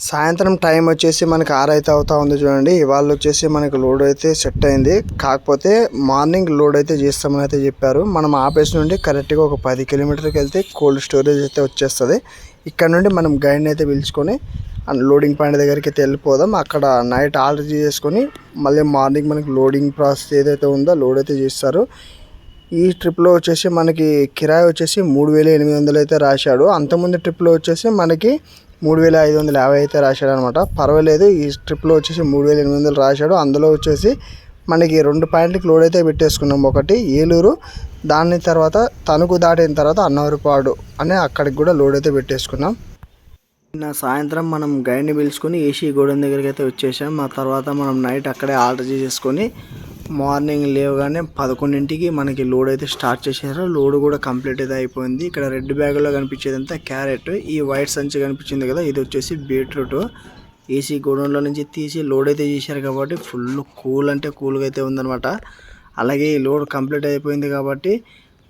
సాయంత్రం టైం వచ్చేసి మనకి 6 అయితే అవుతా ఉంది చూడండి. ఇవాళ వచ్చేసి మనకి లోడ్ అయితే సెట్ అయింది. కాకపోతే మార్నింగ్ లోడ్ అయితే చేస్తామని అయితే చెప్పారు. మనం ఆఫీస్ నుండి కరెక్ట్గా ఒక 10 కిలోమీటర్కి వెళ్తే కోల్డ్ స్టోరేజ్ అయితే వచ్చేస్తుంది. ఇక్కడ నుండి మనం గైడ్ని అయితే పిలుచుకొని లోడింగ్ పాయింట్ దగ్గరికి అయితే వెళ్ళిపోదాం. అక్కడ నైట్ ఆర్డర్ చేసుకొని మళ్ళీ మార్నింగ్ మనకి లోడింగ్ ప్రాసెస్ ఏదైతే ఉందో లోడ్ అయితే చేస్తారు. ఈ ట్రిప్లో వచ్చేసి మనకి కిరాయి వచ్చేసి 3800 అయితే రాశాడు. అంతకుముందు ట్రిప్లో వచ్చేసి మనకి 3550 అయితే రాశాడు అనమాట. పర్వాలేదు. ఈ ట్రిప్లో వచ్చేసి 3800 రాశాడు. అందులో వచ్చేసి మనకి 2 పాయింట్లకి లోడ్ అయితే పెట్టేసుకున్నాం. ఒకటి ఏలూరు, దాని తర్వాత తణుకు దాటిన తర్వాత అన్నవరపాడు అని అక్కడికి కూడా లోడ్ అయితే పెట్టేసుకున్నాం. నిన్న సాయంత్రం మనం గైడ్ని పిలుచుకొని ఏసీ గోడౌన్ దగ్గరికి అయితే వచ్చేసాం. ఆ తర్వాత మనం నైట్ అక్కడే ఆర్డర్ చేసుకొని మార్నింగ్ లేవగానే 11ంటికి మనకి లోడ్ అయితే స్టార్ట్ చేశారు. లోడ్ కూడా కంప్లీట్ అయితే అయిపోయింది. ఇక్కడ రెడ్ బ్యాగ్లో కనిపించేదంతా క్యారెట్, ఈ వైట్ సంచి కనిపించింది కదా ఇది వచ్చేసి బీట్రూట్. ఏసీ గోడౌన్లో నుంచి తీసి లోడ్ అయితే చేశారు కాబట్టి ఫుల్ కూల్ అంటే కూల్గా అయితే ఉందన్నమాట. అలాగే ఈ లోడ్ కంప్లీట్ అయిపోయింది కాబట్టి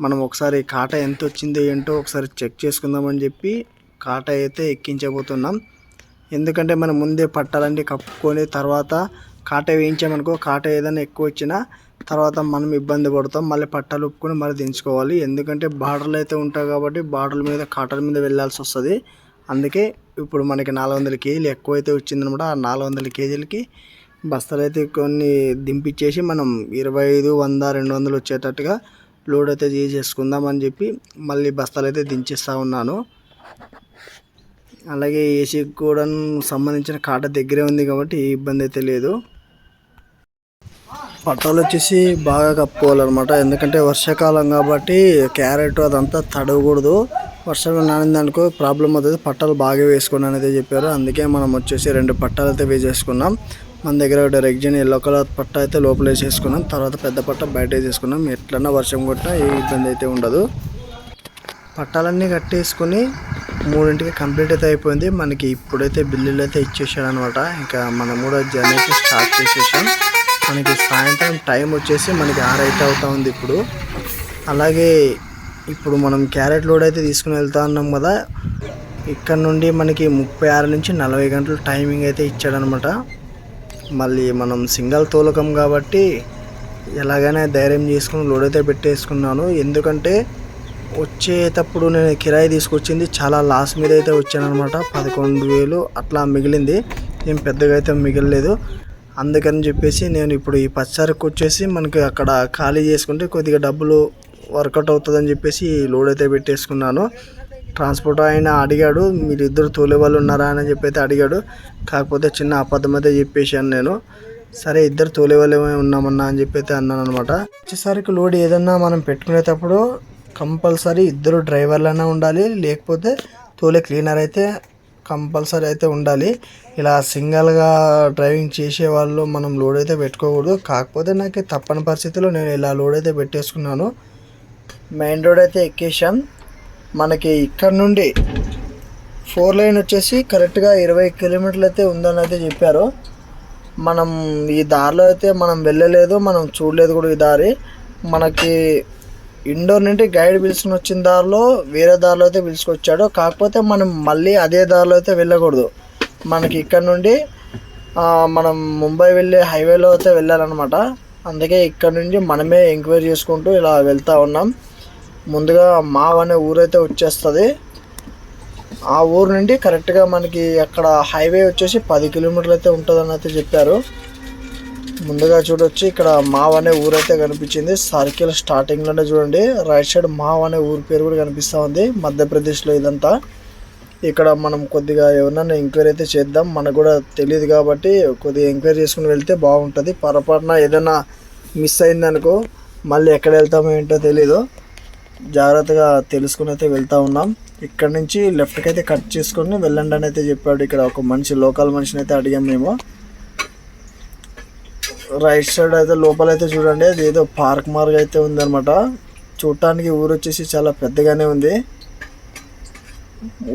మనం ఒకసారి కాటా ఎంత వచ్చిందో ఏంటో ఒకసారి చెక్ చేసుకుందామని చెప్పి కాటా అయితే ఎక్కించబోతున్నాం. ఎందుకంటే మనం ముందే పట్టాలంటే కప్పుకొని తర్వాత కాటా వేయించామనుకో కాటా ఏదైనా ఎక్కువ వచ్చినా తర్వాత మనం ఇబ్బంది పడతాం. మళ్ళీ పట్టాలు ఒప్పుకొని మళ్ళీ దించుకోవాలి. ఎందుకంటే బార్డర్లు అయితే ఉంటాయి కాబట్టి బార్డర్ల మీద కాటల మీద వెళ్ళాల్సి వస్తుంది. అందుకే ఇప్పుడు మనకి 400 కేజీలు ఎక్కువ అయితే వచ్చిందనమాట. ఆ 400 కేజీలకి బస్తాలు అయితే కొన్ని దింపించేసి మనం 25, 100, 200 వచ్చేటట్టుగా లోడ్ అయితే చేసేసుకుందాం అని చెప్పి మళ్ళీ బస్తాలు అయితే దించేస్తూ ఉన్నాను. అలాగే ఏసీ కూడా సంబంధించిన కాటా దగ్గరే ఉంది కాబట్టి ఏ ఇబ్బంది అయితే లేదు. పట్టాలు వచ్చేసి బాగా కప్పుకోవాలన్నమాట. ఎందుకంటే వర్షాకాలం కాబట్టి క్యారెట్ అదంతా తడవకూడదు. వర్షం నానిందనుకో ప్రాబ్లం అవుతుంది. పట్టాలు బాగా వేసుకోండి అనేది చెప్పారు. అందుకే మనం వచ్చేసి 2 పట్టాలు అయితే వేసేసుకున్నాం. మన దగ్గర ఒకటి రెగ్జిన్ ఎల్లో కలర్ పట్ట అయితే లోపల వేసేసుకున్నాం. తర్వాత పెద్ద పట్ట బయట వేసేసుకున్నాం. ఎట్లన్నా వర్షం కొట్టినా ఏ ఇబ్బంది అయితే ఉండదు. పట్టాలన్నీ కట్టేసుకొని 3ంటికి కంప్లీట్ అయితే అయిపోయింది. మనకి ఇప్పుడైతే బిల్లులు అయితే ఇచ్చేసాడు అనమాట. ఇంకా మనం కూడా జర్నీ అయితే స్టార్ట్ చేసేసాం. మనకి సాయంత్రం టైం వచ్చేసి మనకి 6 అయితే అవుతా ఉంది ఇప్పుడు. అలాగే ఇప్పుడు మనం క్యారెట్ లోడ్ అయితే తీసుకుని వెళ్తా ఉన్నాం కదా. ఇక్కడ నుండి మనకి 36 నుంచి 40 గంటలు టైమింగ్ అయితే ఇచ్చాడనమాట. మళ్ళీ మనం సింగల్ తోలకం కాబట్టి ఎలాగైనా ధైర్యం చేసుకుని లోడ్ అయితే పెట్టేసుకున్నాను. ఎందుకంటే వచ్చేటప్పుడు నేను కిరాయి తీసుకొచ్చింది చాలా లాస్ మీద అయితే వచ్చానమాట. 11,000 అట్లా మిగిలింది. ఏం పెద్దగా అయితే మిగలలేదు. అందుకని చెప్పేసి నేను ఇప్పుడు ఈ పచ్చారికి వచ్చేసి మనకి అక్కడ ఖాళీ చేసుకుంటే కొద్దిగా డబ్బులు వర్కౌట్ అవుతుందని చెప్పేసి లోడ్ అయితే పెట్టేసుకున్నాను. ట్రాన్స్పోర్ట్ ఆయన అడిగాడు, మీరు ఇద్దరు తోలే వాళ్ళు ఉన్నారా అని చెప్పి అయితే అడిగాడు. కాకపోతే చిన్న అబద్ధం అయితే చెప్పేసాను నేను. సరే ఇద్దరు తోలే వాళ్ళే ఉన్నామన్నా అని చెప్పి అయితే అన్నాను అనమాట. వచ్చేసరికి లోడ్ ఏదన్నా మనం పెట్టుకునేటప్పుడు కంపల్సరీ ఇద్దరు డ్రైవర్లైనా ఉండాలి, లేకపోతే తోలే క్లీనర్ అయితే కంపల్సరీ అయితే ఉండాలి. ఇలా సింగల్గా డ్రైవింగ్ చేసే వాళ్ళు మనం లోడ్ అయితే పెట్టుకోకూడదు. కాకపోతే నాకు తప్పని పరిస్థితిలో నేను ఇలా లోడ్ అయితే పెట్టేసుకున్నాను. మెయిన్ రోడ్ అయితే ఎక్కేసాం. మనకి ఇక్కడ నుండి 4 లైన్ వచ్చేసి కరెక్ట్గా 20 కిలోమీటర్లు అయితే ఉందని అయితే చెప్పారు. మనం ఈ దారిలో అయితే మనం వెళ్ళలేదు, మనం చూడలేదు కూడా ఈ దారి. మనకి ఇండోర్ నుండి గైడ్ పిలుచుకుని వచ్చిన దారిలో వేరే దారిలో అయితే పిలుచుకొచ్చాడు. కాకపోతే మనం మళ్ళీ అదే దారిలో అయితే వెళ్ళకూడదు. మనకి ఇక్కడ నుండి మనం ముంబై వెళ్ళే హైవేలో అయితే వెళ్ళాలన్నమాట. అందుకే ఇక్కడ నుండి మనమే ఎంక్వైరీ చేసుకుంటూ ఇలా వెళ్తూ ఉన్నాం. ముందుగా మావ్ అనే ఊరైతే వచ్చేస్తుంది. ఆ ఊరు నుండి కరెక్ట్గా మనకి అక్కడ హైవే వచ్చేసి 10 కిలోమీటర్లు అయితే ఉంటుందని అయితే చెప్పారు. ముందుగా చూడొచ్చు ఇక్కడ మావ్ అనే ఊరైతే కనిపించింది. సర్కిల్ స్టార్టింగ్లోనే చూడండి రైట్ సైడ్ మావ్ అనే ఊరి పేరు కూడా కనిపిస్తూ ఉంది. మధ్యప్రదేశ్లో ఇదంతా. ఇక్కడ మనం కొద్దిగా ఎవరినైనా ఎంక్వైరీ అయితే చేద్దాం. మనకు కూడా తెలియదు కాబట్టి కొద్దిగా ఎంక్వైరీ చేసుకుని వెళ్తే బాగుంటుంది. పొరపాటున ఏదైనా మిస్ అయిందనుకో మళ్ళీ ఎక్కడ వెళ్తామో ఏంటో తెలీదు. జాగ్రత్తగా తెలుసుకుని అయితే వెళ్తూ ఉన్నాం. ఇక్కడ నుంచి లెఫ్ట్కి అయితే కట్ చేసుకొని వెళ్ళండి అని అయితే చెప్పాడు. ఇక్కడ ఒక మనిషి లోకల్ మనిషిని అయితే అడిగాం మేము. రైట్ సైడ్ అయితే లోపలైతే చూడండి అది ఏదో పార్క్ మార్గ్ అయితే ఉందన్నమాట. చూడటానికి ఊరు వచ్చేసి చాలా పెద్దగానే ఉంది.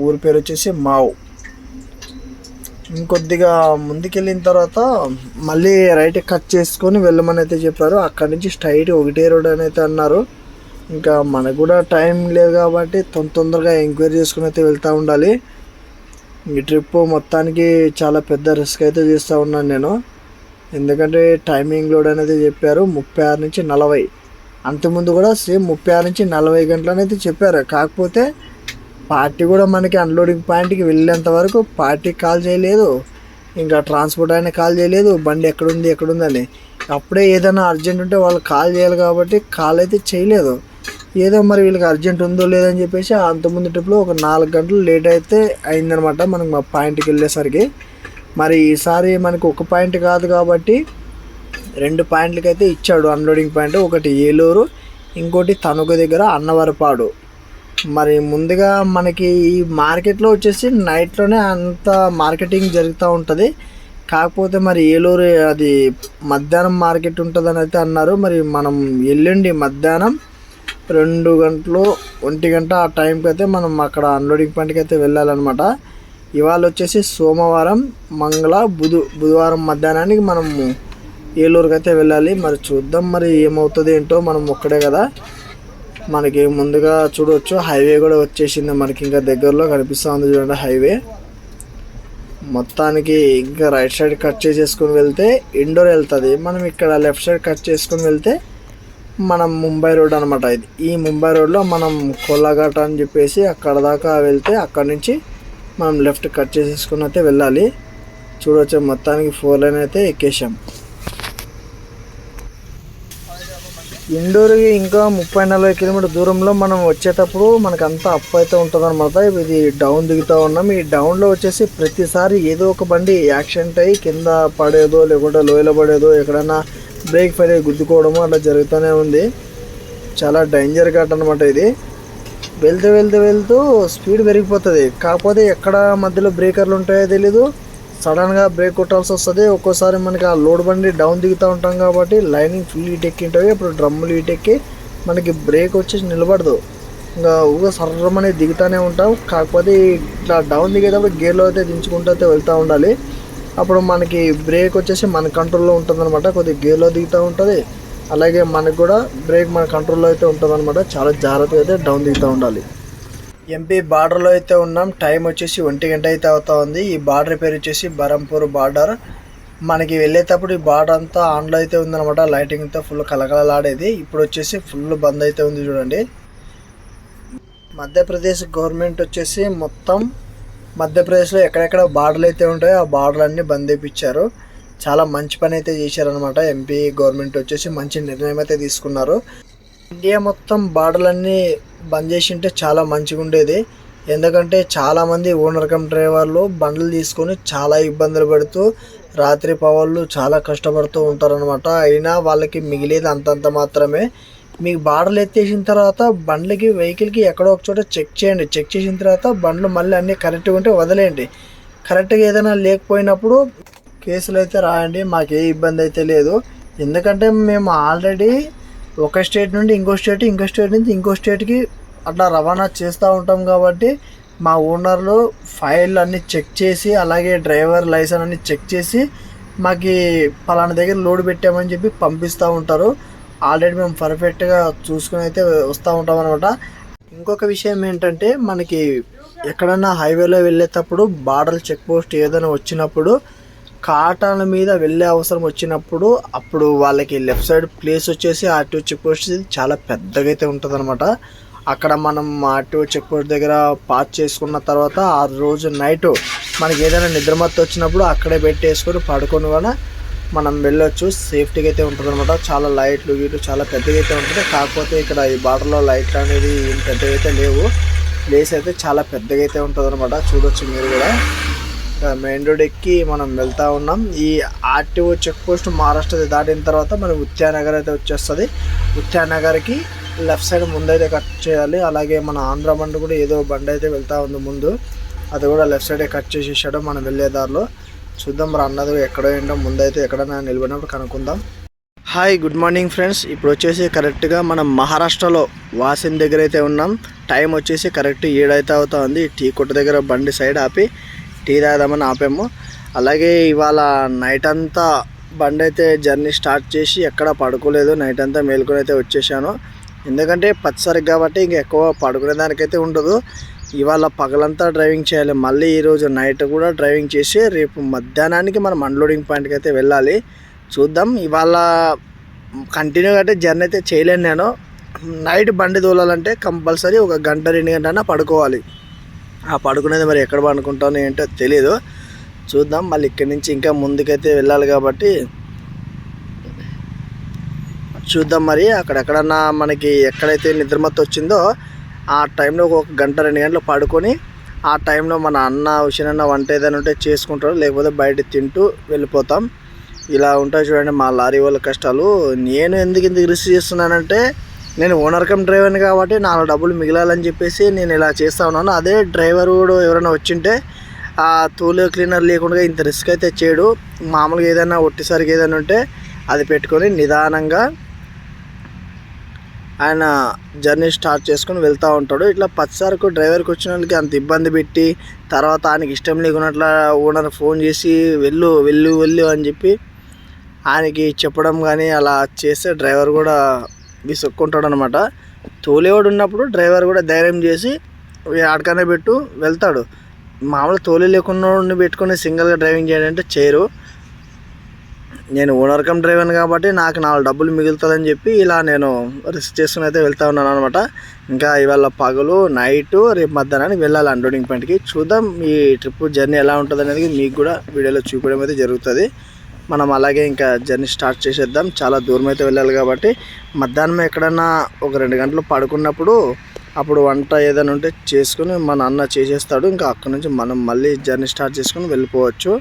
ఊరి పేరు వచ్చేసి మావ్. ఇంకొద్దిగా ముందుకెళ్ళిన తర్వాత మళ్ళీ రైట్ కట్ చేసుకొని వెళ్ళమని అయితే చెప్పారు. అక్కడి నుంచి స్ట్రైట్ ఒకటే రోడ్ అని అయితే అన్నారు. ఇంకా మనకు కూడా టైం లేదు కాబట్టి తొందరగా ఎంక్వైరీ చేసుకుని అయితే వెళ్తూ ఉండాలి. ఈ ట్రిప్ మొత్తానికి చాలా పెద్ద రిస్క్ అయితే తీస్తూ ఉన్నాను నేను. ఎందుకంటే టైమింగ్ లోడ్ అనేది చెప్పారు 36 నుంచి 40. అంతకుముందు కూడా సేమ్ 36 నుంచి 40 గంటలు అనేది చెప్పారు. కాకపోతే పార్టీ కూడా మనకి అన్లోడింగ్ పాయింట్కి వెళ్ళేంత వరకు పార్టీకి కాల్ చేయలేదు, ఇంకా ట్రాన్స్పోర్ట్ అయినా కాల్ చేయలేదు, బండి ఎక్కడుందని. అప్పుడే ఏదైనా అర్జెంట్ ఉంటే వాళ్ళు కాల్ చేయాలి కాబట్టి కాల్ అయితే చేయలేదు. ఏదో మరి వీళ్ళకి అర్జెంట్ ఉందో లేదని చెప్పేసి అంతకుముందు ట్రిప్లో ఒక 4 గంటలు లేట్ అయితే అయిందనమాట మనకు మా పాయింట్కి వెళ్ళేసరికి. మరి ఈసారి మనకు ఒక పాయింట్ కాదు కాబట్టి 2 పాయింట్లకి అయితే ఇచ్చాడు అన్లోడింగ్ పాయింట్. ఒకటి ఏలూరు, ఇంకోటి తణుకు దగ్గర అన్నవరపాడు. మరి ముందుగా మనకి ఈ మార్కెట్లో వచ్చేసి నైట్లోనే అంత మార్కెటింగ్ జరుగుతూ ఉంటుంది. కాకపోతే మరి ఏలూరు అది మధ్యాహ్నం మార్కెట్ ఉంటుందని అయితే అన్నారు. మరి మనం ఎల్లుండి మధ్యాహ్నం 2 గంటలు 1 గంట ఆ టైంకి అయితే మనం అక్కడ అన్లోడింగ్ పాయింట్కి అయితే వెళ్ళాలన్నమాట. ఇవాళ వచ్చేసి సోమవారం, బుధవారం మధ్యాహ్నానికి మనం ఏలూరుకి అయితే వెళ్ళాలి. మరి చూద్దాం మరి ఏమవుతుంది ఏంటో. మనం ఒక్కడే కదా, మనకి ముందుగా చూడవచ్చు హైవే కూడా వచ్చేసింది మనకి, ఇంకా దగ్గరలో కనిపిస్తూ ఉంది చూడండి హైవే. మొత్తానికి ఇంకా రైట్ సైడ్ కట్ చేసుకొని వెళ్తే ఇండోర్ వెళ్తుంది. మనం ఇక్కడ లెఫ్ట్ సైడ్ కట్ చేసుకొని వెళ్తే మనం ముంబై రోడ్ అనమాట. ఇది ఈ ముంబై రోడ్లో మనం కొల్లఘాట్ అని చెప్పేసి అక్కడ దాకా వెళ్తే అక్కడ నుంచి మనం లెఫ్ట్ కట్ చేసేసుకుని అయితే వెళ్ళాలి. చూడవచ్చు మొత్తానికి 4 లైన్ అయితే ఎక్కేసాం. ఇండోర్కి ఇంకా 30-40 కిలోమీటర్ దూరంలో మనం వచ్చేటప్పుడు మనకు అంతా అప్ అయితే ఉంటుంది అనమాట. ఇది డౌన్ దిగుతూ ఉన్నాం. ఈ డౌన్లో వచ్చేసి ప్రతిసారి ఏదో ఒక బండి యాక్సిడెంట్ అయ్యి కింద పడేదో లేకుంటే లోయలో పడేదో ఎక్కడైనా బ్రేక్ ఫెయిల్ అయ్యి గుద్దుకోవడము అట్లా జరుగుతూనే ఉంది. చాలా డేంజర్ ఘాట్ అనమాట ఇది. వెళ్తూ స్పీడ్ పెరిగిపోతుంది. కాకపోతే ఎక్కడ మధ్యలో బ్రేకర్లు ఉంటాయో తెలీదు, సడన్గా బ్రేక్ కొట్టాల్సి వస్తుంది. ఒక్కోసారి మనకి ఆ లోడ్ బండి డౌన్ దిగుతూ ఉంటాం కాబట్టి లైనింగ్ ఫుల్ హీట్ ఎక్కి ఉంటుంది. అప్పుడు డ్రమ్ములు హీట్ ఎక్కి మనకి బ్రేక్ వచ్చేసి నిలబడదు, ఇంకా ఊగా సర్రమని దిగుతూనే ఉంటాం. కాకపోతే ఇట్లా డౌన్ దిగేటప్పుడు గేర్లో అయితే దించుకుంటూ అయితే వెళ్తూ ఉండాలి. అప్పుడు మనకి బ్రేక్ వచ్చేసి మన కంట్రోల్లో ఉంటుంది అనమాట. కొద్దిగా గేర్లో దిగుతూ ఉంటుంది, అలాగే మనకు కూడా బ్రేక్ మన కంట్రోల్లో అయితే ఉంటుంది అనమాట. చాలా జాగ్రత్తగా అయితే డౌన్ దిగుతూ ఉండాలి. ఎంపీ బార్డర్లో అయితే ఉన్నాం. టైం వచ్చేసి 1 గంట అయితే అవుతా ఉంది. ఈ బార్డర్ పేరు వచ్చేసి బరంపూర్ బార్డర్. మనకి వెళ్ళేటప్పుడు ఈ బార్డర్ అంతా ఆన్లో అయితే ఉందన్నమాట. లైటింగ్తో ఫుల్ కలకలలాడేది. ఇప్పుడు వచ్చేసి ఫుల్ బంద్ అయితే ఉంది చూడండి. మధ్యప్రదేశ్ గవర్నమెంట్ వచ్చేసి మొత్తం మధ్యప్రదేశ్లో ఎక్కడెక్కడ బార్డర్లు అయితే ఉంటాయో ఆ బార్డర్లు అన్నీ బంద్ చేయించారు. చాలా మంచి పని అయితే చేశారనమాట. ఎంపీ గవర్నమెంట్ వచ్చేసి మంచి నిర్ణయం అయితే తీసుకున్నారు. ఇండియా మొత్తం బార్డర్లన్నీ బంద్ చేసి ఉంటే చాలా మంచిగా ఉండేది. ఎందుకంటే చాలామంది ఓనర్ కమ్ డ్రైవర్లు బండ్లు తీసుకొని చాలా ఇబ్బందులు పడుతూ రాత్రి పవర్లు చాలా కష్టపడుతూ ఉంటారనమాట. అయినా వాళ్ళకి మిగిలేది అంతంత మాత్రమే. మీకు బార్డర్లు ఎత్తేసిన తర్వాత బండ్లకి వెహికల్కి ఎక్కడో ఒక చోట చెక్ చేయండి. చెక్ చేసిన తర్వాత బండ్లు మళ్ళీ అన్నీ కరెక్ట్గా ఉంటే వదిలేయండి. కరెక్ట్గా ఏదైనా లేకపోయినప్పుడు కేసులు అయితే రాయండి. మాకు ఏ ఇబ్బంది అయితే లేదు. ఎందుకంటే మేము ఆల్రెడీ ఒక స్టేట్ నుండి ఇంకో స్టేట్ నుంచి ఇంకో స్టేట్కి అట్లా రవాణా చేస్తూ ఉంటాం కాబట్టి మా ఓనర్లు ఫైల్ అన్నీ చెక్ చేసి అలాగే డ్రైవర్ లైసెన్స్ అన్ని చెక్ చేసి మాకు పలానా దగ్గర లోడ్ పెట్టామని చెప్పి పంపిస్తూ ఉంటారు. ఆల్రెడీ మేము పర్ఫెక్ట్గా చూసుకుని అయితే వస్తూ ఉంటాం అనమాట. ఇంకొక విషయం ఏంటంటే మనకి ఎక్కడన్నా హైవేలో వెళ్ళేటప్పుడు బార్డర్ చెక్ పోస్ట్ ఏదైనా వచ్చినప్పుడు కాటాల మీద వెళ్ళే అవసరం వచ్చినప్పుడు అప్పుడు వాళ్ళకి లెఫ్ట్ సైడ్ ప్లేస్ వచ్చేసి ఆర్టీఓ చెక్ పోస్ట్ చాలా పెద్దగా అయితే ఉంటుంది అనమాట. అక్కడ మనం ఆర్టీఓ చెక్ పోస్ట్ దగ్గర పాస్ చేసుకున్న తర్వాత ఆ రోజు నైట్ మనకి ఏదైనా నిద్రమత్తు వచ్చినప్పుడు అక్కడే పెట్టేసుకొని పడుకొని కూడా మనం వెళ్ళొచ్చు. సేఫ్టీగా అయితే ఉంటుంది అనమాట. చాలా లైట్లు గీట్లు చాలా పెద్దగా అయితే ఉంటుంది. కాకపోతే ఇక్కడ ఈ బార్డర్లో లైట్లు అనేది ఏం పెద్దగా అయితే లేవు. ప్లేస్ అయితే చాలా పెద్దగా అయితే ఉంటుంది అనమాట. చూడొచ్చు మీరు కూడా. మెయిన్ రోడ్ ఎక్కి మనం వెళ్తూ ఉన్నాం. ఈ ఆర్టీఓ చెక్ పోస్ట్ మహారాష్ట్ర దాటిన తర్వాత మనం ఉద్యానగర్ అయితే వచ్చేస్తుంది. ఉద్యానగర్కి లెఫ్ట్ సైడ్ ముందైతే కట్ చేయాలి. అలాగే మన ఆంధ్ర బండి కూడా ఏదో బండి అయితే వెళ్తూ ఉంది ముందు, అది కూడా లెఫ్ట్ సైడే కట్ చేసేసాడు మనం వెళ్ళే దారిలో. చూద్దాం మరి అన్నది ఎక్కడో ఏంటో ముందైతే ఎక్కడైనా నిలబడినప్పుడు కనుక్కుందాం. Hi, good morning friends. ఇప్పుడు వచ్చేసి కరెక్ట్గా మనం మహారాష్ట్రలో వాసిన్ దగ్గర అయితే ఉన్నాం. టైం వచ్చేసి కరెక్ట్ 7 అయితే అవుతా ఉంది. టీ కొట్టు దగ్గర బండి సైడ్ ఆపి టీ తాగదామని ఆపాము. అలాగే ఇవాళ నైట్ అంతా బండి అయితే జర్నీ స్టార్ట్ చేసి ఎక్కడ పడుకోలేదు. నైట్ అంతా మేల్కొని అయితే వచ్చేసాను. ఎందుకంటే పచ్చసరికి కాబట్టి ఇంక ఎక్కువ పడుకునే దానికైతే ఉండదు. ఇవాళ పగలంతా డ్రైవింగ్ చేయాలి, మళ్ళీ ఈరోజు నైట్ కూడా డ్రైవింగ్ చేసి రేపు మధ్యాహ్నానికి మనం అన్లోడింగ్ పాయింట్కి అయితే వెళ్ళాలి. చూద్దాం. ఇవాళ కంటిన్యూగా అయితే జర్నీ అయితే చేయలేను నేను. నైట్ బండి తోలాలంటే కంపల్సరీ ఒక గంట 2 గంటలైనా పడుకోవాలి. ఆ పడుకునేది మరి ఎక్కడ పడుకుంటాను ఏంటో తెలీదు. చూద్దాం. మళ్ళీ ఇక్కడి నుంచి ఇంకా ముందుకైతే వెళ్ళాలి కాబట్టి చూద్దాం. మరి అక్కడెక్కడన్నా మనకి ఎక్కడైతే నిద్రమత్తు వచ్చిందో ఆ టైంలో ఒక గంట 2 గంటలు పడుకొని ఆ టైంలో మన అన్న ఉషనన్న వంట ఏదైనా ఉంటే చేసుకుంటారు, లేకపోతే బయట తింటూ వెళ్ళిపోతాం. ఇలా ఉంటాయి చూడండి మా లారీ వాళ్ళ కష్టాలు. నేను ఎందుకు రిస్క్ చేస్తున్నానంటే నేను ఓనర్ కమ్ డ్రైవర్ని కాబట్టి 4 డబ్బులు మిగిలాలని చెప్పేసి నేను ఇలా చేస్తూ ఉన్నాను. అదే డ్రైవర్ కూడా ఎవరైనా వచ్చింటే ఆ తూలు క్లీనర్ లేకుండా ఇంత రిస్క్ అయితే చేయడు. మామూలుగా ఏదైనా ఒట్టిసరికి ఏదైనా ఉంటే అది పెట్టుకొని నిదానంగా ఆయన జర్నీ స్టార్ట్ చేసుకొని వెళ్తూ ఉంటాడు. ఇట్లా పచ్చసరకు డ్రైవర్కి వచ్చిన వాళ్ళకి అంత ఇబ్బంది పెట్టి తర్వాత ఆయనకి ఇష్టం లేకున్నట్ల ఓనర్ ఫోన్ చేసి వెళ్ళు వెళ్ళు వెళ్ళు అని చెప్పి ఆయనకి చెప్పడం కానీ అలా చేస్తే డ్రైవర్ కూడా విసుక్కుంటాడు అనమాట. తోలేవాడు ఉన్నప్పుడు డ్రైవర్ కూడా ధైర్యం చేసి ఆడకనే పెట్టు వెళ్తాడు. మామూలు తోలే లేకుండా పెట్టుకుని సింగిల్గా డ్రైవింగ్ చేయాలంటే చేయరు. నేను ఓనర్ కమ్ డ్రైవర్ని కాబట్టి నాకు 4 డబ్బులు మిగులుతుందని చెప్పి ఇలా నేను రిస్క్ చేసుకుని అయితే వెళ్తూ ఉన్నాను అనమాట. ఇంకా ఇవాళ పగలు నైటు రేపు మధ్యాహ్నానికి వెళ్ళాలి అన్లోడింగ్ పాయింట్కి. చూద్దాం ఈ ట్రిప్ జర్నీ ఎలా ఉంటుంది అనేది మీకు కూడా వీడియోలో చూపించడం అయితే జరుగుతుంది. మనం అలాగే ఇంకా జర్నీ స్టార్ట్ చేసేద్దాం. చాలా దూరం అయితే వెళ్ళాలి కాబట్టి మధ్యాహ్నం ఎక్కడన్నా ఒక 2 గంటలు పడుకున్నప్పుడు అప్పుడు వంట ఏదైనా ఉంటే చేసుకుని మన అన్న చేసేస్తాడు. ఇంకా అక్కడ నుంచి మనం మళ్ళీ జర్నీ స్టార్ట్ చేసుకుని వెళ్ళిపోవచ్చు.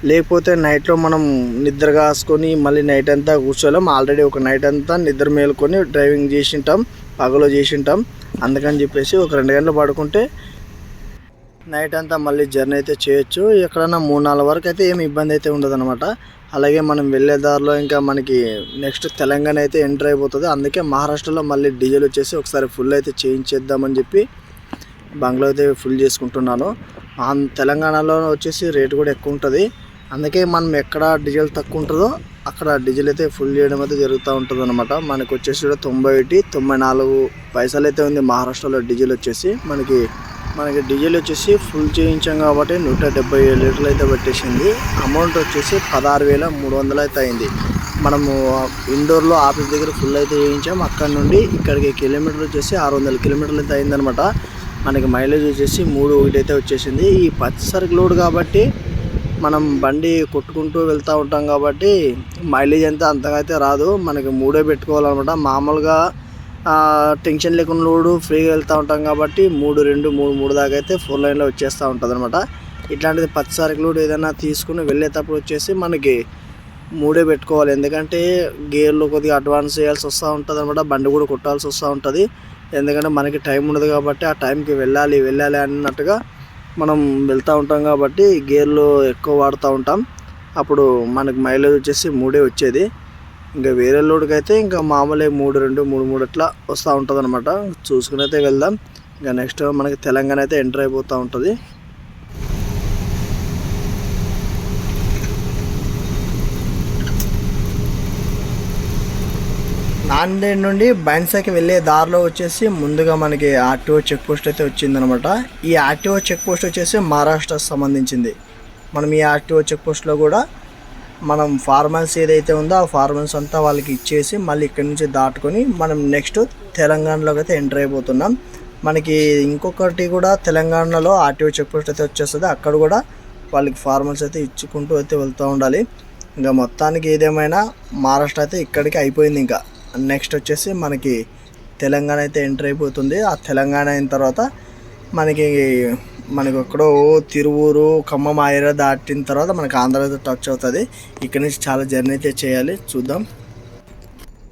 లేకపోతే నైట్లో మనం నిద్ర కాసుకొని మళ్ళీ నైట్ అంతా కూర్చోలేం. ఆల్రెడీ ఒక నైట్ అంతా నిద్ర మేలుకొని డ్రైవింగ్ చేసి ఉంటాం, పగలో చేసి ఉంటాం. అందుకని చెప్పేసి ఒక 2 గంటలు పడుకుంటే నైట్ అంతా మళ్ళీ జర్నీ అయితే చేయొచ్చు. ఎక్కడన్నా 3-4 వరకు అయితే ఏమి ఇబ్బంది అయితే ఉండదు అనమాట. అలాగే మనం వెళ్ళే దారిలో ఇంకా మనకి నెక్స్ట్ తెలంగాణ అయితే ఎంటర్ అయిపోతుంది. అందుకే మహారాష్ట్రలో మళ్ళీ డీజిల్ వచ్చేసి ఒకసారి ఫుల్ అయితే చేయించేద్దామని చెప్పి బంగ్లో అయితే ఫుల్ చేసుకుంటున్నాను. తెలంగాణలో వచ్చేసి రేటు కూడా ఎక్కువ ఉంటుంది. అందుకే మనం ఎక్కడ డీజిల్ తక్కువ ఉంటుందో అక్కడ డీజిల్ అయితే ఫుల్ చేయడం అయితే జరుగుతూ ఉంటుంది అనమాట. మనకు వచ్చేసి కూడా 91-94 పైసలు అయితే ఉంది మహారాష్ట్రలో డీజిల్ వచ్చేసి. మనకి డీజిల్ వచ్చేసి ఫుల్ చేయించాం కాబట్టి 177 లీటర్లు అయితే పట్టేసింది. అమౌంట్ వచ్చేసి 16,300 అయితే అయింది. మనము ఇండోర్లో ఆఫీస్ దగ్గర ఫుల్ అయితే చేయించాం. అక్కడ నుండి ఇక్కడికి కిలోమీటర్ వచ్చేసి 600 కిలోమీటర్లు అయితే అయిందనమాట. మనకి మైలేజ్ వచ్చేసి 3.1 అయితే వచ్చేసింది. ఈ పచ్చసరికి లోడ్ కాబట్టి మనం బండి కొట్టుకుంటూ వెళ్తూ ఉంటాం కాబట్టి మైలేజ్ అంతగా అయితే రాదు. మనకి 3 పెట్టుకోవాలన్నమాట. మామూలుగా టెన్షన్ లేకుండా లోడు ఫ్రీగా వెళ్తూ ఉంటాం కాబట్టి 3.2, 3.3 దాకా అయితే 4 లైన్లో వచ్చేస్తూ ఉంటుంది అనమాట. ఇట్లాంటిది పచ్చసరికి లోడ్ ఏదైనా తీసుకుని వెళ్ళేటప్పుడు వచ్చేసి మనకి 3 పెట్టుకోవాలి. ఎందుకంటే గేర్లో కొద్దిగా అడ్వాన్స్ చేయాల్సి వస్తూ ఉంటుంది అనమాట. బండి కూడా కొట్టాల్సి వస్తూ ఉంటుంది. ఎందుకంటే మనకి టైం ఉండదు కాబట్టి ఆ టైంకి వెళ్ళాలి అన్నట్టుగా మనం వెళ్తూ ఉంటాం కాబట్టి గేర్లు ఎక్కువ వాడుతూ ఉంటాం. అప్పుడు మనకి మైలేజ్ వచ్చేసి 3 వచ్చేది. ఇంకా వేరే లోడ్కి అయితే ఇంకా మామూలుగా 3.2, 3.3 అట్లా వస్తూ ఉంటుంది అనమాట. చూసుకుని అయితే వెళ్దాం. ఇంకా నెక్స్ట్ మనకి తెలంగాణ అయితే ఎంటర్ అయిపోతూ ఉంటుంది. నాందేడ్ నుండి బైన్సాకి వెళ్ళే దారిలో వచ్చేసి ముందుగా మనకి ఆర్టీఓ చెక్ పోస్ట్ అయితే వచ్చిందనమాట. ఈ ఆర్టీఓ చెక్ పోస్ట్ వచ్చేసి మహారాష్ట్రకు సంబంధించింది. మనం ఈ ఆర్టీఓ చెక్ పోస్ట్లో కూడా మనం ఫార్మల్స్ ఏదైతే ఉందో ఆ ఫార్మల్స్ అంతా వాళ్ళకి ఇచ్చేసి మళ్ళీ ఇక్కడి నుంచి దాటుకొని మనం నెక్స్ట్ తెలంగాణలోకి అయితే ఎంటర్ అయిపోతున్నాం. మనకి ఇంకొకటి కూడా తెలంగాణలో ఆర్టీఓ చెక్ పోస్ట్ అయితే వచ్చేస్తుంది. అక్కడ కూడా వాళ్ళకి ఫార్మల్స్ అయితే ఇచ్చుకుంటూ అయితే వెళ్తూ ఉండాలి. ఇంకా మొత్తానికి ఏదేమైనా మహారాష్ట్ర అయితే ఇక్కడికి అయిపోయింది. ఇంకా నెక్స్ట్ వచ్చేసి మనకి తెలంగాణ అయితే ఎంటర్ అయిపోతుంది. ఆ తెలంగాణ అయిన తర్వాత మనకి ఎక్కడో తిరువూరు, ఖమ్మం, ఆయిరా దాటిన తర్వాత మనకి ఆంధ్ర అయితే టచ్ అవుతుంది. ఇక్కడ నుంచి చాలా జర్నీ అయితే చేయాలి. చూద్దాం.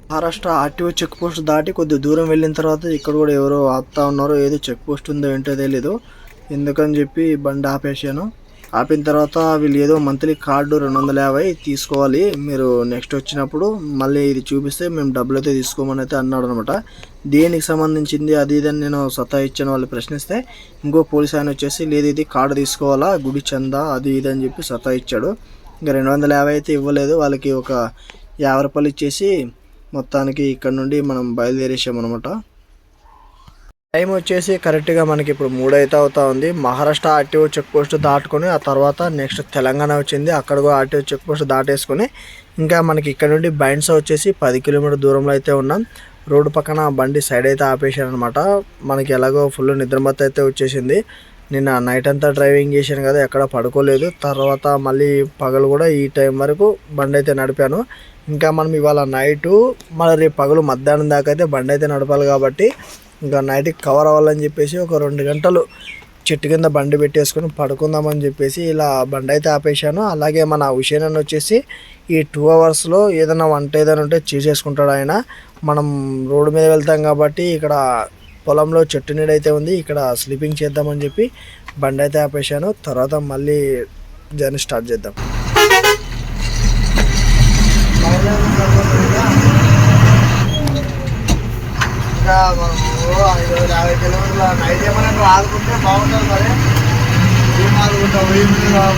మహారాష్ట్ర ఆర్టీఓ చెక్ పోస్ట్ దాటి కొద్ది దూరం వెళ్ళిన తర్వాత ఇక్కడ కూడా ఎవరో ఆపుతా ఉన్నారు. ఏదో చెక్ పోస్ట్ ఉందో ఏంటో తెలీదు. ఎందుకని చెప్పి బండి ఆపేసాను. ఆపిన తర్వాత వీళ్ళు ఏదో మంత్లీ కార్డు 250 తీసుకోవాలి, మీరు నెక్స్ట్ వచ్చినప్పుడు మళ్ళీ ఇది చూపిస్తే మేము డబ్బులు అయితే తీసుకోమని అయితే అన్నాడు అనమాట. దేనికి సంబంధించింది అది ఇదని నేను సతాయిచ్చాను. వాళ్ళు ప్రశ్నిస్తే ఇంకో పోలీస్ ఆయన వచ్చేసి లేదు ఇది కార్డు తీసుకోవాలా, గుడి చందా అది ఇది అని చెప్పి సతాయిచ్చాడు. ఇంకా 250 అయితే ఇవ్వలేదు. వాళ్ళకి ఒక 50 రూపాయలు ఇచ్చేసి మొత్తానికి ఇక్కడ నుండి మనం బయలుదేరేసామన్నమాట. టైం వచ్చేసి కరెక్ట్గా మనకి ఇప్పుడు 3 అయితే అవుతా ఉంది. మహారాష్ట్ర ఆర్టీఓ చెక్ పోస్ట్ దాటుకొని ఆ తర్వాత నెక్స్ట్ తెలంగాణ వచ్చింది. అక్కడ కూడా ఆర్టీఓ చెక్ పోస్ట్ దాటేసుకొని ఇంకా మనకి ఇక్కడ నుండి బైండ్స్ వచ్చేసి 10 కిలోమీటర్ దూరంలో అయితే ఉన్నాం. రోడ్డు పక్కన బండి సైడ్ అయితే ఆపేసాను అనమాట. మనకి ఎలాగో ఫుల్ నిద్రమత్తు అయితే వచ్చేసింది. నిన్న నైట్ అంతా డ్రైవింగ్ చేశాను కదా, ఎక్కడ పడుకోలేదు. తర్వాత మళ్ళీ పగలు కూడా ఈ టైం వరకు బండి అయితే నడిపాను. ఇంకా మనం ఇవాళ నైటు మళ్ళీ రేపు పగలు మధ్యాహ్నం దాకా అయితే బండి అయితే నడపాలి కాబట్టి ఇంకా నైట్కి కవర్ అవ్వాలని చెప్పేసి ఒక 2 గంటలు చెట్టు కింద బండి పెట్టేసుకొని పడుకుందామని చెప్పేసి ఇలా బండి అయితే ఆపేశాను. అలాగే మన హుషేన్ అన్న వచ్చేసి ఈ 2 అవర్స్లో ఏదైనా వంట ఏదైనా ఉంటే చేసేసుకుంటాడు ఆయన. మనం రోడ్డు మీద వెళ్తాం కాబట్టి ఇక్కడ పొలంలో చెట్టు నీడ అయితే ఉంది, ఇక్కడ స్లీపింగ్ చేద్దామని చెప్పి బండి అయితే ఆపేశాను. తర్వాత మళ్ళీ జర్నీ స్టార్ట్ చేద్దాం. ఇంకా మనము 50 కిలోమీటర్ల నైట్ ఏమైనా ఆదుకుంటే బాగుంటుంది. మరి ఏం ఆదుకుంటావు?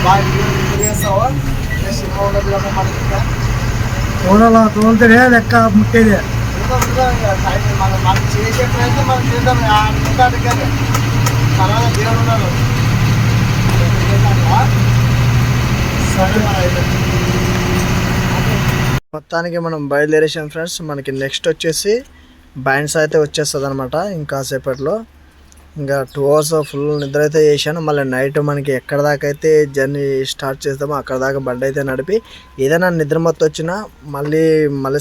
బాగా చేస్తావా? సినిమా ఉండదు కదా మనకి. ఇంకా తోలితేనే లెక్క ముట్టేదే. మనం చేసే ప్రయత్నం మనం చేద్దాం. కానీ తర్వాత దేవుడు ఉన్నారు. మొత్తానికి మనం బయలుదేరేసాం ఫ్రెండ్స్. మనకి నెక్స్ట్ వచ్చేసి బైండ్స్ అయితే వచ్చేస్తుంది అనమాట ఇంకాసేపట్లో. ఇంకా 2 అవర్స్ ఫుల్ నిద్ర అయితే చేశాను. మళ్ళీ నైట్ మనకి ఎక్కడ దాకా అయితే జర్నీ స్టార్ట్ చేస్తామో అక్కడ దాకా బండి అయితే నడిపి ఏదైనా నిద్ర మొత్తం వచ్చినా మళ్ళీ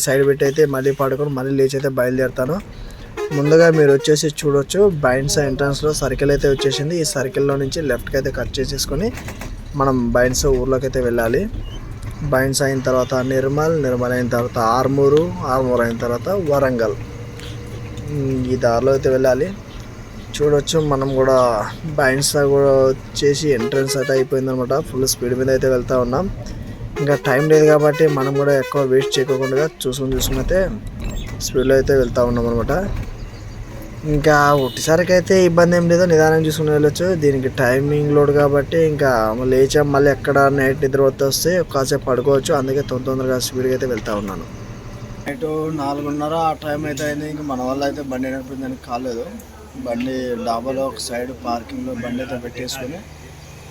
సైడ్ పెట్టి అయితే మళ్ళీ పడుకొని మళ్ళీ లేచి అయితే బయలుదేరుతాను. ముందుగా మీరు వచ్చేసి చూడొచ్చు, బైండ్స్ ఎంట్రన్స్లో సర్కిల్ అయితే వచ్చేసింది. ఈ సర్కిల్లో నుంచి లెఫ్ట్కి అయితే కట్ చేసేసుకొని మనం బైండ్స్ ఊర్లోకి అయితే వెళ్ళాలి. బైండ్స్ అయిన తర్వాత నిర్మల్ అయిన తర్వాత ఆర్మూరు అయిన తర్వాత వరంగల్, ఈ దారిలో అయితే వెళ్ళాలి. చూడొచ్చు మనం కూడా బైండ్స్ కూడా వచ్చేసి ఎంట్రన్స్ అయితే అయిపోయింది అనమాట. ఫుల్ స్పీడ్ మీద అయితే వెళ్తూ ఉన్నాం. ఇంకా టైం లేదు కాబట్టి మనం కూడా ఎక్కువ వేస్ట్ చేయకుండా చూసుకుని అయితే స్పీడ్లో అయితే వెళ్తూ ఉన్నాం అనమాట. ఇంకా ఒకటిసారికి అయితే ఇబ్బంది ఏం లేదు, నిదానం చూసుకుని వెళ్ళొచ్చు. దీనికి టైమింగ్ లోడ్ కాబట్టి ఇంకా లేచాం మళ్ళీ ఎక్కడ నైట్ నిద్ర వస్తే కాసేపు పడుకోవచ్చు. అందుకే తొందరగా స్పీడ్గా అయితే వెళ్తూ ఉన్నాను. నైట్ 4:30 ఆ టైం అయితే అయింది. ఇంకా మన వల్ల అయితే బండి నడిపించడానికి కాలేదు. బండి డాబాలో ఒక సైడ్ పార్కింగ్లో బండి అయితే పెట్టేసుకొని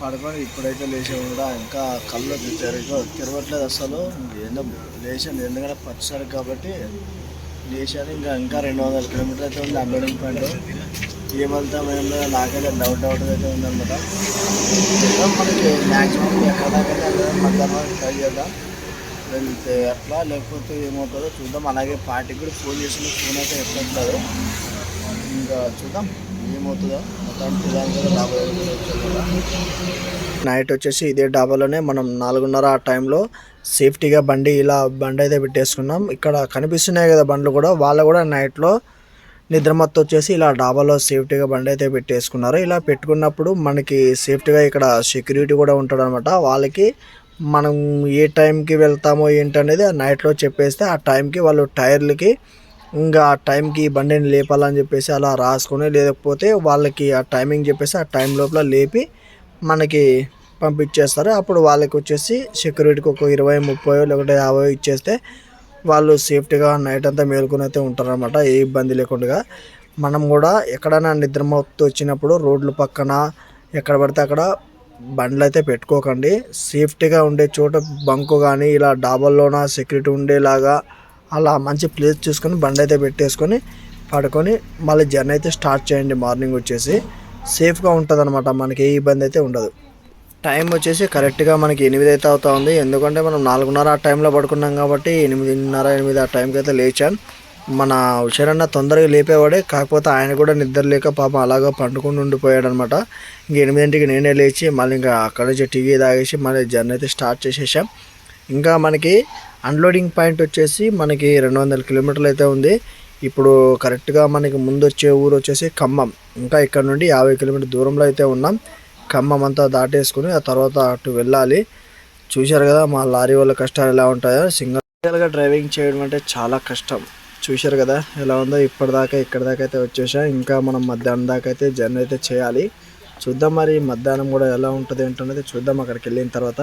పడుకొని ఇప్పుడైతే లేచాము కూడా. ఇంకా కళ్ళు తిరగట్లేదు అసలు. ఏందో లేచాను, ఎందుకంటే పచ్చసరికి కాబట్టి లేచాను. ఇంకా 200 కిలోమీటర్లు అయితే ఉంది అన్లోడింగ్ పాయింట్. ఏం వెళ్తాం ఏం లేదు నాకైతే డౌట్ అయితే ఉందన్నమాట. మనకి మ్యాక్సిమం ఎక్కడ దాకా అయితే మధ్యాహ్నం ట్రై చేద్దాం. వెళ్తే అట్లా లేకపోతే ఏమవుతుందో చూద్దాం. అలాగే పార్టీకి కూడా ఫోన్ చేసిన ఫోన్ అయితే ఎట్లట్లేదు. ఇంకా చూద్దాం ఏమవుతుందో. మొత్తానికి డాబా నైట్ వచ్చేసి ఇదే డాబాలోనే మనం 4:30 ఆ టైంలో సేఫ్టీగా బండి అయితే పెట్టేసుకున్నాం. ఇక్కడ కనిపిస్తున్నాయి కదా బండ్లు కూడా, వాళ్ళు కూడా నైట్లో నిద్రమత్తు వచ్చేసి ఇలా డాబాలో సేఫ్టీగా బండి అయితే పెట్టేసుకున్నారు. ఇలా పెట్టుకున్నప్పుడు మనకి సేఫ్టీగా ఇక్కడ సెక్యూరిటీ కూడా ఉంటాడు అనమాట. వాళ్ళకి మనం ఏ టైంకి వెళ్తామో ఏంటనేది ఆ నైట్లో చెప్పేస్తే ఆ టైంకి వాళ్ళు టైర్లకి ఇంకా ఆ టైంకి బండిని లేపాలని చెప్పేసి అలా రాసుకొని, లేకపోతే వాళ్ళకి ఆ టైమింగ్ చెప్పేసి ఆ టైం లోపల లేపి మనకి పంపించేస్తారు. అప్పుడు వాళ్ళకి వచ్చేసి సెక్యూరిటీకి ఒక 20-30 లేకుంటే 50 ఇచ్చేస్తే వాళ్ళు సేఫ్టీగా నైట్ అంతా మేలుకొని అయితే ఉంటారనమాట, ఏ ఇబ్బంది లేకుండా. మనం కూడా ఎక్కడైనా నిద్రమత్తు వచ్చినప్పుడు రోడ్ల పక్కన ఎక్కడ పడితే అక్కడ బండ్లు అయితే పెట్టుకోకండి. సేఫ్టీగా ఉండే చోట బంకు కానీ ఇలా డాబాల్లోన సెక్యూరిటీ ఉండేలాగా అలా మంచి ప్లేస్ చూసుకొని బండి అయితే పెట్టేసుకొని పడుకొని మళ్ళీ జర్నీ అయితే స్టార్ట్ చేయండి. మార్నింగ్ వచ్చేసి సేఫ్గా ఉంటుంది అనమాట, మనకి ఏ ఇబ్బంది అయితే ఉండదు. టైం వచ్చేసి కరెక్ట్గా మనకి 8 అయితే అవుతా ఉంది. ఎందుకంటే మనం 4:30 ఆ టైంలో పడుకున్నాం కాబట్టి 8:30 ఆ టైంకి అయితే లేచాను. మన హుషారన్న తొందరగా లేపేవాడే, కాకపోతే ఆయన కూడా నిద్ర లేక పాపం అలాగా పండుకొని ఉండిపోయాడు అనమాట. ఇంక 8ంటికి నేనే లేచి మళ్ళీ ఇంకా అక్కడ నుంచి టీవీ తాగేసి మళ్ళీ జర్నీ అయితే స్టార్ట్ చేసేసాం. ఇంకా మనకి అన్లోడింగ్ పాయింట్ వచ్చేసి మనకి 200 కిలోమీటర్లు అయితే ఉంది. ఇప్పుడు కరెక్ట్గా మనకి ముందు వచ్చే ఊరు వచ్చేసి ఖమ్మం. ఇంకా ఇక్కడ నుండి 50 కిలోమీటర్ దూరంలో అయితే ఉన్నాం. ఖమ్మం అంతా దాటేసుకుని ఆ తర్వాత అటు వెళ్ళాలి. చూశారు కదా మా లారీ వాళ్ళ కష్టాలు ఎలా ఉంటాయో. సింగిల్గా డ్రైవింగ్ చేయడం అంటే చాలా కష్టం. చూశారు కదా ఎలా ఉందో. ఇక్కడ దాకా అయితే వచ్చేసా. ఇంకా మనం మధ్యాహ్నం దాకా అయితే జర్నీ అయితే చేయాలి. చూద్దాం మరి మధ్యాహ్నం కూడా ఎలా ఉంటుంది ఏంటనేది చూద్దాం అక్కడికి వెళ్ళిన తర్వాత.